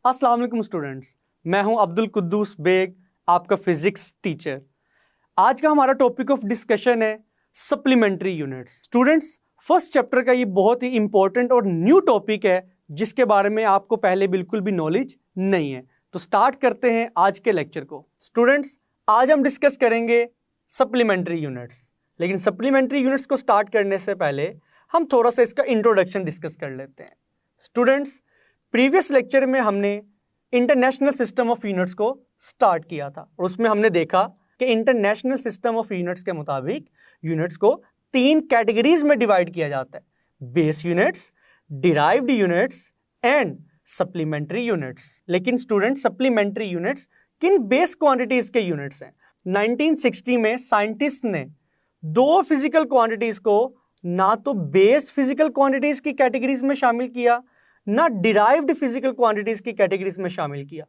अस्सलाम वालेकुम स्टूडेंट्स, मैं हूं अब्दुल कुद्दूस बेग, आपका फिजिक्स टीचर। आज का हमारा टॉपिक ऑफ डिस्कशन है supplementary units. Students, first chapter का ये बहुत ही इंपॉर्टेंट और न्यू टॉपिक है जिसके बारे में आपको पहले बिल्कुल भी नॉलेज नहीं है। तो स्टार्ट करते हैं आज के लेक्चर को। स्टूडेंट्स, आज हम डिस्कस करेंगे सप्लीमेंट्री यूनिट्स, लेकिन सप्लीमेंट्री यूनिट्स को स्टार्ट करने से पहले हम थोड़ा सा इसका इंट्रोडक्शन डिस्कस कर लेते हैं। स्टूडेंट्स, प्रीवियस लेक्चर में हमने इंटरनेशनल सिस्टम ऑफ यूनिट्स को स्टार्ट किया था और उसमें हमने देखा कि इंटरनेशनल सिस्टम ऑफ यूनिट्स के मुताबिक यूनिट्स को 3 कैटेगरीज में डिवाइड किया जाता है: base units, derived units and supplementary units. लेकिन स्टूडेंट, सप्लीमेंट्री यूनिट्स किन बेस क्वांटिटीज के यूनिट्स हैं? 1960 में साइंटिस्ट ने 2 फिजिकल क्वांटिटीज को ना तो बेस फिजिकल क्वांटिटीज की कैटेगरीज में शामिल किया, ना डिराइव्ड फिजिकल क्वांटिटीज की कैटेगरीज में शामिल किया।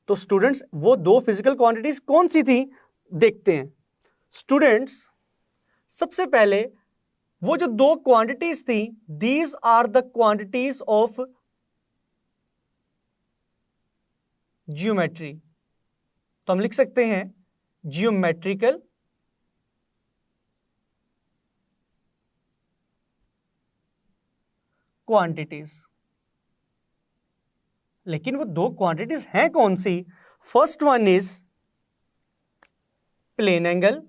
तो स्टूडेंट्स, वो 2 फिजिकल क्वांटिटीज कौन सी थी, देखते हैं। स्टूडेंट्स, सबसे पहले वो जो 2 क्वांटिटीज थी, these are the quantities of geometry. तो हम लिख सकते हैं जियोमेट्रिकल क्वांटिटीज। लेकिन वो 2 क्वांटिटीज हैं कौन सी? First one is plane angle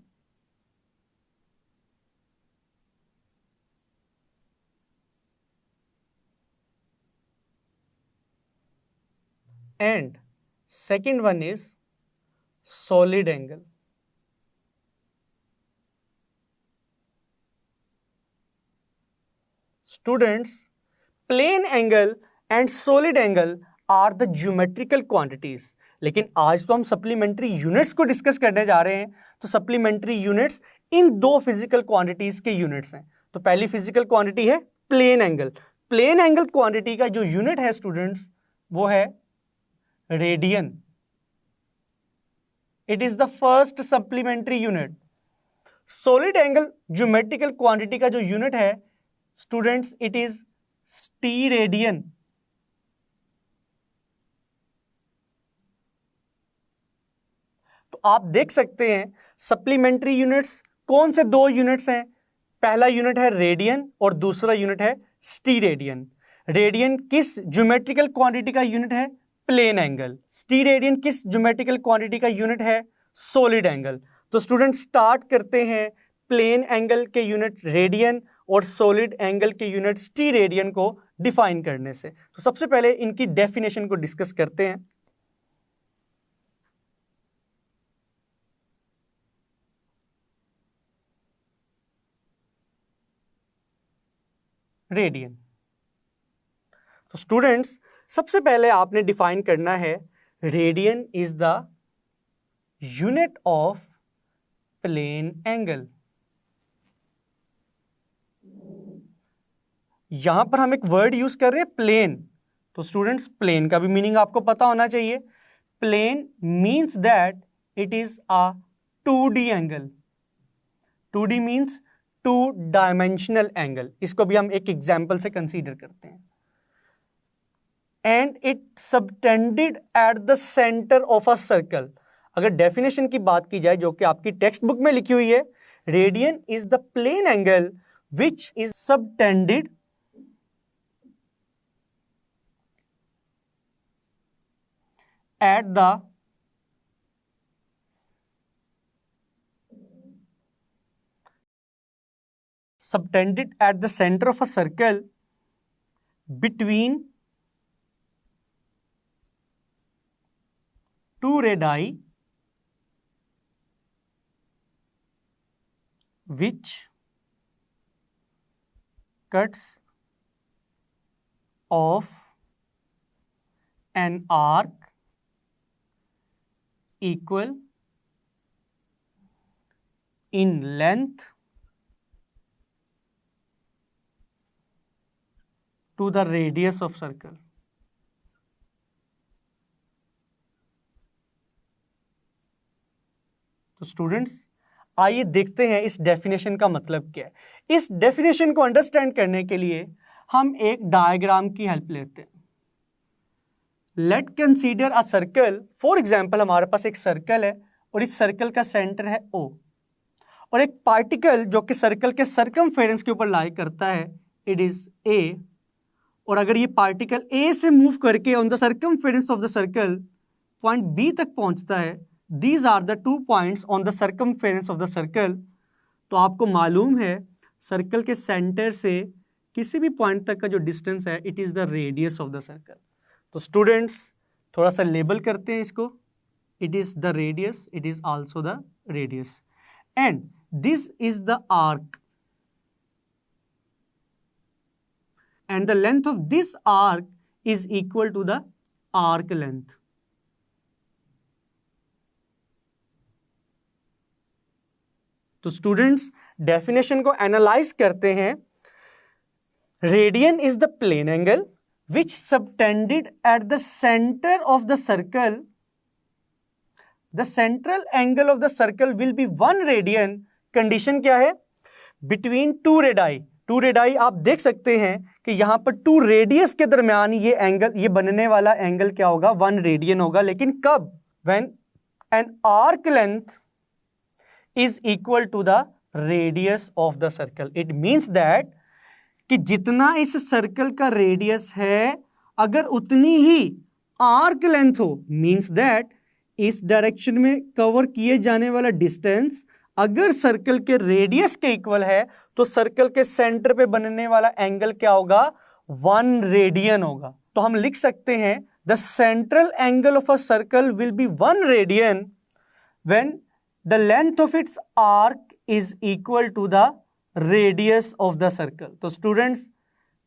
and second one is solid angle. Students, plane angle and solid angle are the geometrical quantities. लेकिन आज तो हम सप्लीमेंट्री यूनिट्स को डिस्कस करने जा रहे हैं। तो supplementary units in 2 physical quantities के यूनिट्स हैं। तो पहली फिजिकल क्वांटिटी है plane angle. Plane angle quantity का जो यूनिट है स्टूडेंट्स, वो है radian. It is the first supplementary unit. Solid angle geometrical quantity का जो यूनिट है स्टूडेंट्स, इट इज स्टीरेडियन। तो आप देख सकते हैं सप्लीमेंट्री यूनिट्स कौन से 2 यूनिट्स हैं। पहला यूनिट है रेडियन और दूसरा यूनिट है स्टीरेडियन। रेडियन किस ज्योमेट्रिकल क्वांटिटी का यूनिट है? Plane angle. स्टीरेडियन किस ज्योमेट्रिकल क्वांटिटी का यूनिट है? Solid angle. तो स्टूडेंट, स्टार्ट करते हैं प्लेन एंगल के यूनिट रेडियन और सॉलिड एंगल के यूनिट स्टीरेडियन को डिफाइन करने से। तो सबसे पहले इनकी डेफिनेशन को डिस्कस करते हैं। रेडियन। तो स्टूडेंट्स, सबसे पहले आपने डिफाइन करना है radian is the unit of plane angle. यहां पर हम एक वर्ड यूज कर रहे हैं प्लेन। तो स्टूडेंट्स, प्लेन का भी मीनिंग आपको पता होना चाहिए। Plane means that it is a 2D angle. 2D means 2 dimensional angle. इसको भी हम एक एग्जाम्पल से कंसीडर करते हैं। And it subtended at the centre of a circle. अगर डेफिनेशन की बात की जाए, जो कि आपकी टेक्स्ट बुक में लिखी हुई है, radian is the plane angle which is subtended at the center of a circle between 2 radii which cuts off an arc equal in length to the radius of circle। तो students, आइए देखते हैं इस definition का मतलब क्या है। इस डेफिनेशन को अंडरस्टैंड करने के लिए हम एक डायग्राम की हेल्प लेते हैं। Late consider a circle, for example हमारे पास एक सर्कल है और इस सर्कल का सेंटर है O, और एक पार्टिकल जो कि सर्कल के सर्कमफेरेंस के ऊपर लाई करता है, इट इज A, और अगर ये पार्टिकल A से मूव करके on the circumference of the circle point B तक पहुंचता है, these are the 2 points on the circumference of the circle. तो आपको मालूम है सर्कल के सेंटर से किसी भी पॉइंट तक का जो डिस्टेंस है, it is the radius of the circle. तो स्टूडेंट्स थोड़ा सा लेबल करते हैं इसको, it is the radius, it is also the radius, and this is the arc, and the length of this arc is equal to the arc length. तो students definition को analyse करते हैं। Radian is the plane angle which subtended at the centre of the circle, the central angle of the circle will be 1 radian. Condition क्या है? Between 2 radii. 2 radii आप देख सकते हैं कि यहां पर 2 रेडियस के दरमियान ये एंगल, ये बनने वाला एंगल क्या होगा? 1 रेडियन होगा। लेकिन कब? When an arc length is equal to the radius of the circle. It means that कि जितना इस सर्कल का रेडियस है अगर उतनी ही आर्क लेंथ हो, मींस दैट इस डायरेक्शन में कवर किए जाने वाला डिस्टेंस अगर सर्कल के रेडियस के इक्वल है तो सर्कल के सेंटर पे बनने वाला एंगल क्या होगा? 1 रेडियन होगा। तो हम लिख सकते हैं the central angle of a circle will be 1 radian when the length of its arc is equal to the radius of the circle. तो स्टूडेंट्स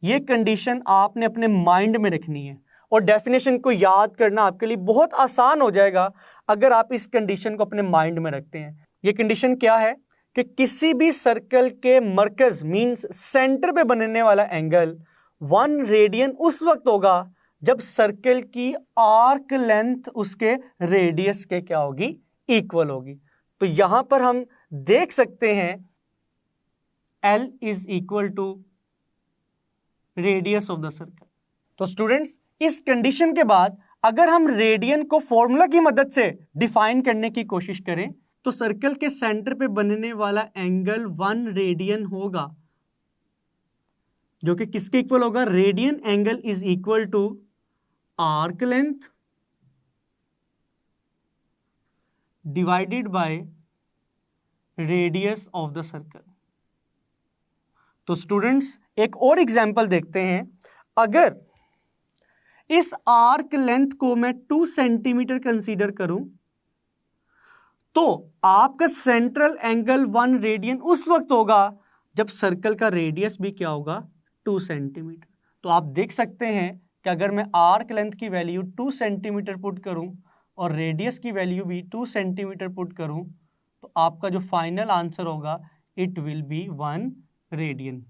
ये कंडीशन आपने अपने माइंड में रखनी है और डेफिनेशन को याद करना आपके लिए बहुत आसान हो जाएगा अगर आप इस कंडीशन को अपने माइंड में रखते हैं। ये कंडीशन क्या है कि किसी भी सर्कल के मरकज मींस सेंटर पे बनने वाला एंगल 1 रेडियन उस वक्त होगा जब सर्कल की आर्क लेंथ उसके रेडियस के क्या होगी? इक्वल होगी। तो यहां पर हम देख सकते हैं L is equal to radius of the circle. तो स्टूडेंट्स इस कंडीशन के बाद अगर हम रेडियन को फॉर्मूला की मदद से डिफाइन करने की कोशिश करें तो सर्कल के सेंटर पे बनने वाला एंगल 1 रेडियन होगा, जो कि किसके इक्वल होगा? Radian angle is equal to arc length divided by radius of the circle. तो स्टूडेंट्स एक और एग्जांपल देखते हैं। अगर इस आर्क लेंथ को मैं 2 सेंटीमीटर कंसीडर करूं तो आपका सेंट्रल एंगल 1 रेडियन उस वक्त होगा जब सर्कल का रेडियस भी क्या होगा? 2 सेंटीमीटर। तो आप देख सकते हैं कि अगर मैं आर्क लेंथ की वैल्यू 2 सेंटीमीटर पुट करूं और रेडियस की वैल्यू भी 2 सेंटीमीटर पुट करूं तो आपका जो फाइनल आंसर होगा इट विल बी 1 रेडियन।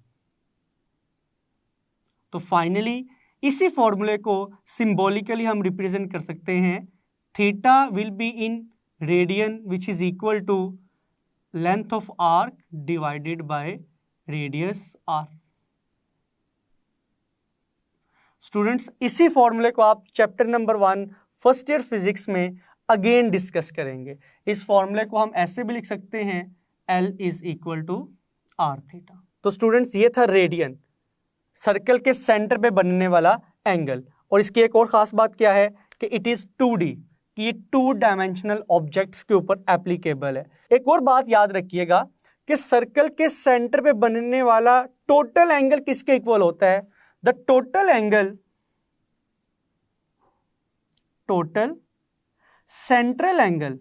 तो फाइनली इसी फॉर्मूले को सिंबॉलिकली हम रिप्रेजेंट कर सकते हैं। Theta will be in radian which is equal to length of arc divided by radius R. Students इसी फॉर्मूले को आप chapter number 1 first year physics में अगेन डिस्कस करेंगे। इस फॉर्मूले को हम ऐसे भी लिख सकते हैं L is equal to R theta. तो स्टूडेंट्स ये था रेडियन, सर्कल के सेंटर पे बनने वाला एंगल। और इसकी एक और खास बात क्या है कि इट इज 2D, कि ये 2 डायमेंशनल ऑब्जेक्ट्स के ऊपर एप्लीकेबल है। एक और बात याद रखिएगा कि सर्कल के सेंटर पे बनने वाला टोटल एंगल किसके इक्वल होता है? The total angle, total central angle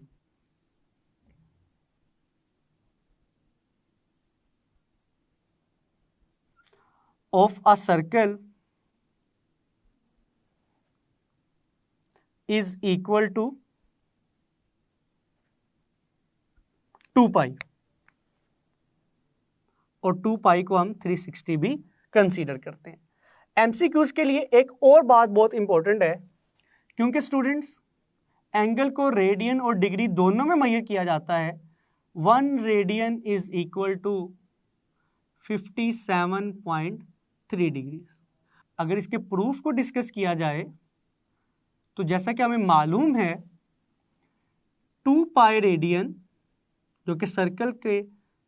of a circle is equal to 2 पाई, और 2 पाई को हम 360 भी कंसीडर करते हैं। एमसीक्यूज के लिए एक और बात बहुत इंपॉर्टेंट है, क्योंकि स्टूडेंट्स एंगल को रेडियन और डिग्री दोनों में मेजर किया जाता है। 1 radian is equal to 57.3 degree. अगर इसके प्रूफ को डिस्कस किया जाए तो जैसा कि हमें मालूम है 2 पाई रेडियन जो कि सर्कल के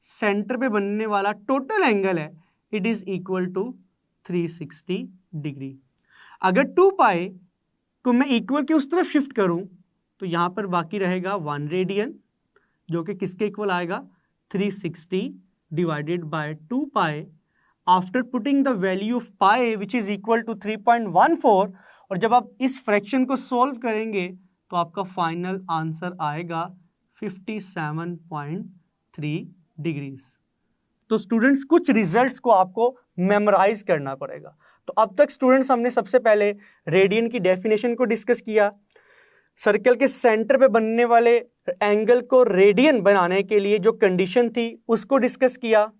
सेंटर पे बनने वाला टोटल एंगल है, it is equal to 360 degree. अगर 2 पाई को मैं इक्वल के उस तरफ शिफ्ट करूं तो यहां पर बाकी रहेगा 1 रेडियन जो कि किसके इक्वल आएगा 360 divided by 2 pi after putting the value of pi which is equal to 3.14। और जब आप इस फ्रैक्शन को सॉल्व करेंगे तो आपका फाइनल आंसर आएगा 57.3 डिग्रीज। तो स्टूडेंट्स कुछ रिजल्ट्स को आपको मेमोराइज करना पड़ेगा। तो अब तक स्टूडेंट्स हमने सबसे पहले रेडियन की डेफिनेशन को डिस्कस किया, सर्कल के सेंटर पे बनने वाले एंगल को रेडियन बनाने के लिए जो कंडीशन थी उसको डिस्कस किया।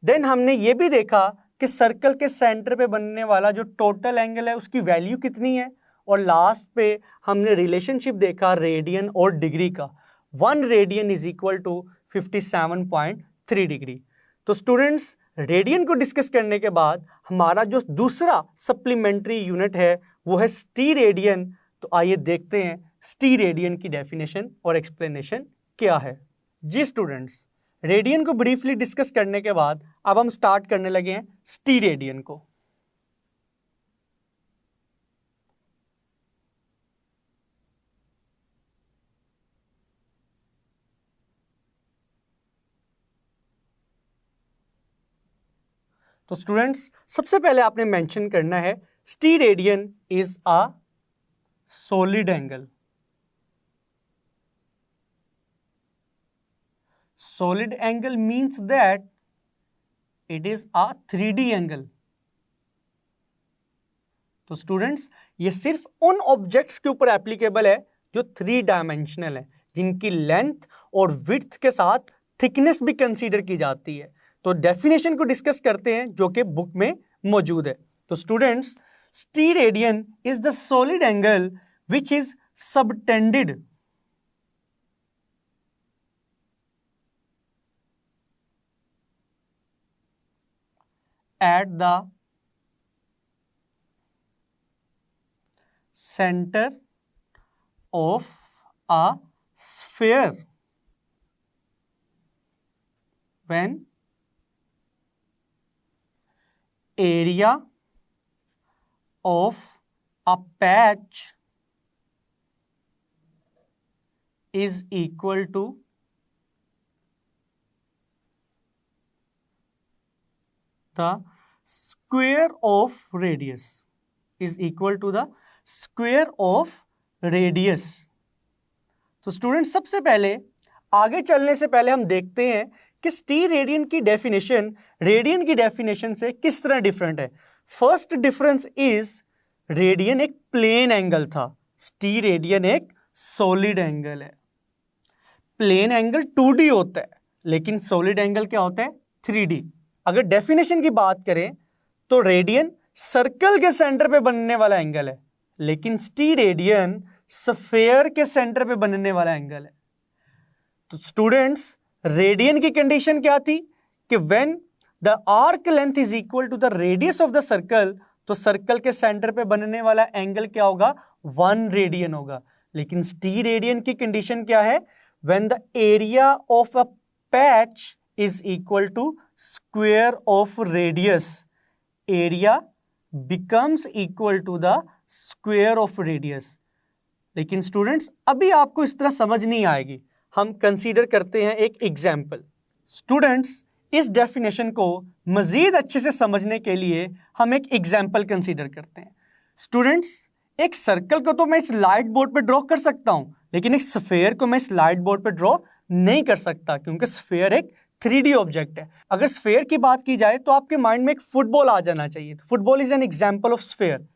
देन हमने ये भी देखा कि सर्कल के सेंटर पे बनने वाला जो टोटल एंगल है उसकी वैल्यू कितनी है, और लास्ट पे हमने रिलेशनशिप देखा रेडियन और डिग्री का, 1 radian is equal to 57.3 degree. तो स्टूडेंट्स रेडियन को डिस्कस करने के बाद हमारा जो दूसरा सप्लीमेंट्री यूनिट है वो है स्टीरेडियन। तो आइए देखते हैं स्टीरेडियन की डेफिनेशन और एक्सप्लेनेशन क्या है। जी स्टूडेंट्स, रेडियन को ब्रीफली डिस्कस करने के बाद अब हम स्टार्ट करने लगे हैं स्टीरेडियन को। तो स्टूडेंट्स सबसे पहले आपने मेंशन करना है steradian is a solid angle. Solid angle means that it is a 3D angle. तो स्टूडेंट्स ये सिर्फ उन ऑब्जेक्ट्स के ऊपर एप्लीकेबल है जो 3 डायमेंशनल है, जिनकी लेंथ और विड्थ के साथ थिकनेस भी कंसीडर की जाती है। तो डेफिनेशन को डिस्कस करते हैं जो कि बुक में मौजूद है। तो students steradian is the solid angle which is subtended at the center of a sphere when area of a patch is equal to the square of radius is equal to the square of radius। तो students सबसे पहले आगे चलने से पहले हम देखते हैं कि स्टीरेडियन की डेफिनेशन रेडियन की डेफिनेशन से किस तरह डिफरेंट है। फर्स्ट डिफरेंस इज रेडियन एक प्लेन एंगल था, स्टीरेडियन एक सॉलिड एंगल है। प्लेन एंगल 2D होता है लेकिन सॉलिड एंगल क्या होता है 3D। अगर डेफिनेशन की बात करें तो रेडियन सर्कल के सेंटर पे बनने वाला एंगल है, लेकिन स्टीरेडियन स्फेयर के सेंटर पे बनने वाला एंगल है। तो स्टूडेंट्स रेडियन की कंडीशन क्या थी कि when the arc length is equal to the radius of the circle, तो सर्कल के सेंटर पे बनने वाला एंगल क्या होगा 1 रेडियन होगा। लेकिन स्टीरेडियन की कंडीशन क्या है, when the area of a patch is equal to square of radius, area becomes equal to the square of radius. लेकिन स्टूडेंट्स अभी आपको इस तरह समझ नहीं आएगी, हम कंसीडर करते हैं एक एग्जाम्पल। स्टूडेंट्स इस डेफिनेशन को मजीद अच्छे से समझने के लिए हम एक एग्जाम्पल कंसीडर करते हैं। स्टूडेंट्स एक सर्कल को तो मैं इस लाइट बोर्ड पे ड्रॉ कर सकता हूं, लेकिन एक स्फेयर को मैं इस लाइट बोर्ड पे ड्रॉ नहीं कर सकता, क्योंकि स्फेयर एक 3D ऑब्जेक्ट है। अगर स्फेयर की बात की जाए तो आपके माइंड में एक फुटबॉल आ जाना चाहिए। Football is an example of sphere,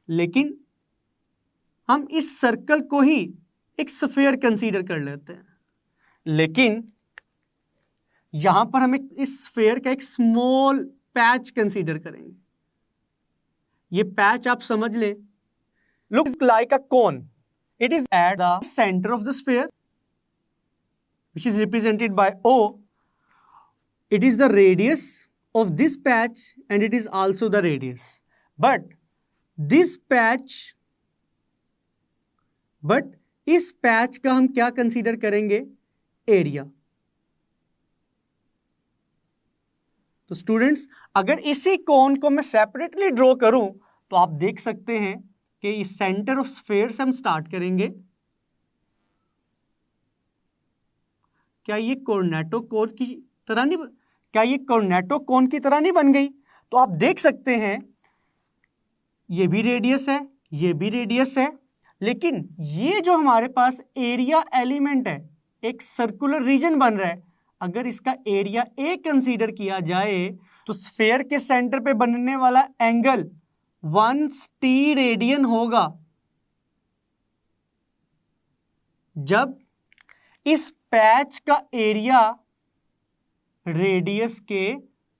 लेकिन हम इस सर्कल को ही एक स्फेयर कंसीडर कर लेते हैं, लेकिन यहां पर हम इस स्फेयर का एक स्मॉल पैच कंसीडर करेंगे। ये पैच आप समझ लें, looks like a cone. It is at the center of the sphere, which is represented by O. It is the radius of this patch and it is also the radius. But this patch but इस patch का हम क्या consider करेंगे, area. तो students अगर इसी कोन को मैं सेपरेटली ड्रॉ करूं तो आप देख सकते हैं कि इस सेंटर ऑफ स्फीयर से हम स्टार्ट करेंगे। क्या ये कोर्नेटो कोन की तरह नहीं, क्या ये कोर्नेटो कोन की तरह नहीं बन गई? तो आप देख सकते हैं ये भी रेडियस है, ये भी रेडियस है, लेकिन ये जो हमारे पास एरिया एलिमेंट है, एक सर्कुलर रीजन बन रहा है, अगर इसका एरिया ए कंसीडर किया जाए तो स्फीयर के सेंटर पे बनने वाला एंगल 1t रेडियन होगा जब इस पैच का एरिया रेडियस के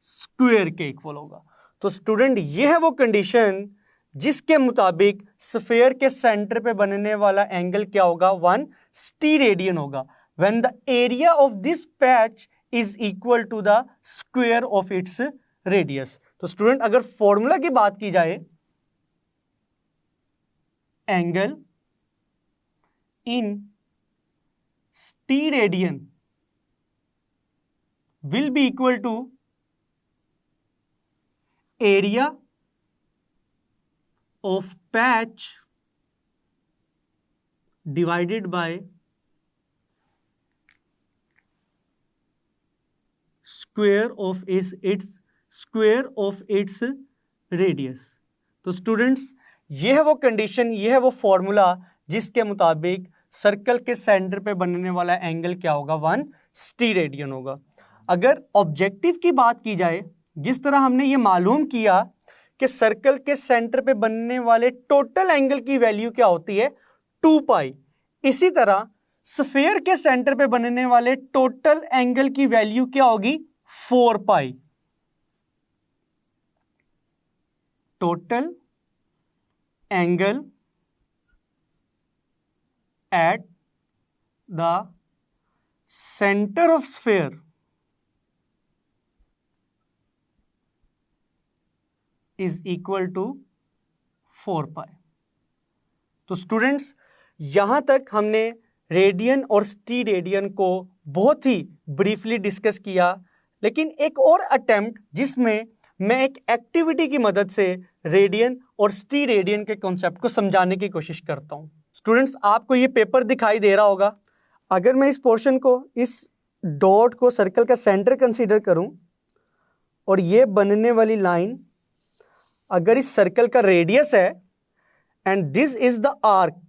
स्क्वायर के इक्वल होगा। तो स्टूडेंट ये है वो कंडीशन जिसके मुताबिक स्फीयर के सेंटर पे बनने वाला एंगल क्या होगा, 1t रेडियन होगा when the area of this patch is equal to the square of its radius। तो स्टूडेंट अगर फॉर्मूला की बात की जाए, angle in t radian will be equal to area of patch divided by square of its radius। तो students ये है वो कंडीशन, ये है वो फॉर्मूला जिसके मुताबिक सर्कल के सेंटर पे बनने वाला एंगल क्या होगा, 1t रेडियन होगा। अगर ऑब्जेक्टिव की बात की जाए, जिस तरह हमने ये मालूम किया कि सर्कल के सेंटर पे बनने वाले टोटल एंगल की वैल्यू क्या होती है, 2 पाई, इसी तरह स्फीयर के सेंटर पे बनने वाले टोटल एंगल की वैल्यू क्या होगी, 4 pi. Total angle at the centre of sphere is equal to 4 pi. तो स्टूडेंट्स यहां तक हमने रेडियन और टी रेडियन को बहुत ही ब्रीफली डिस्कस किया, लेकिन एक और अटेम्प्ट जिसमें मैं एक एक्टिविटी की मदद से रेडियन और टी रेडियन के कॉन्सेप्ट को समझाने की कोशिश करता हूं। स्टूडेंट्स आपको ये पेपर दिखाई दे रहा होगा, अगर मैं इस पोर्शन को, इस डॉट को सर्कल का सेंटर कंसीडर करूं और ये बनने वाली लाइन अगर इस सर्कल का रेडियस है and this is the arc,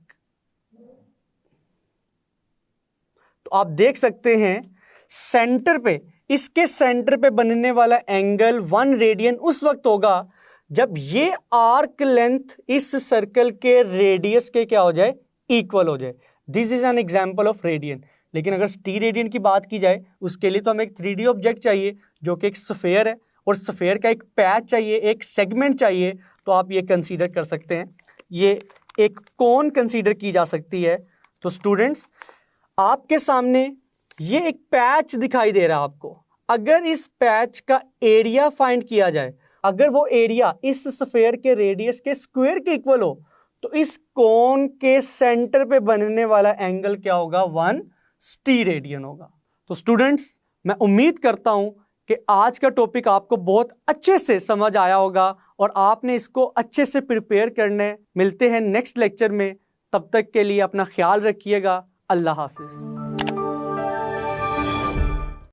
तो आप देख सकते हैं सेंटर पे, इसके सेंटर पे बनने वाला एंगल 1 रेडियन उस वक्त होगा जब ये आर्क लेंथ इस सर्कल के रेडियस के क्या हो जाए, इक्वल हो जाए। This is an example of radian. लेकिन अगर टी रेडियन की बात की जाए, उसके लिए तो हमें एक 3D ऑब्जेक्ट चाहिए जो कि एक स्फीयर है, और स्फीयर का एक पैच चाहिए, एक सेगमेंट चाहिए। तो आप ये कंसीडर कर सकते हैं, ये एक कोन कंसीडर की जा सकती है। तो स्टूडेंट्स आपके सामने ये एक पैच दिखाई दे रहा है आपको, अगर इस पैच का एरिया फाइंड किया जाए, अगर वो एरिया इस स्फीयर के रेडियस के स्क्वायर के इक्वल हो, तो इस कोन के सेंटर पे बनने वाला एंगल क्या होगा, 1t रेडियन होगा। तो स्टूडेंट्स मैं उम्मीद करता हूं कि आज का टॉपिक आपको बहुत अच्छे से समझ आया होगा और आपने इसको अच्छे से प्रिपेयर करने। मिलते हैं नेक्स्ट लेक्चर में, तब तक के लिए अपना ख्याल रखिएगा। अल्लाह हाफिज।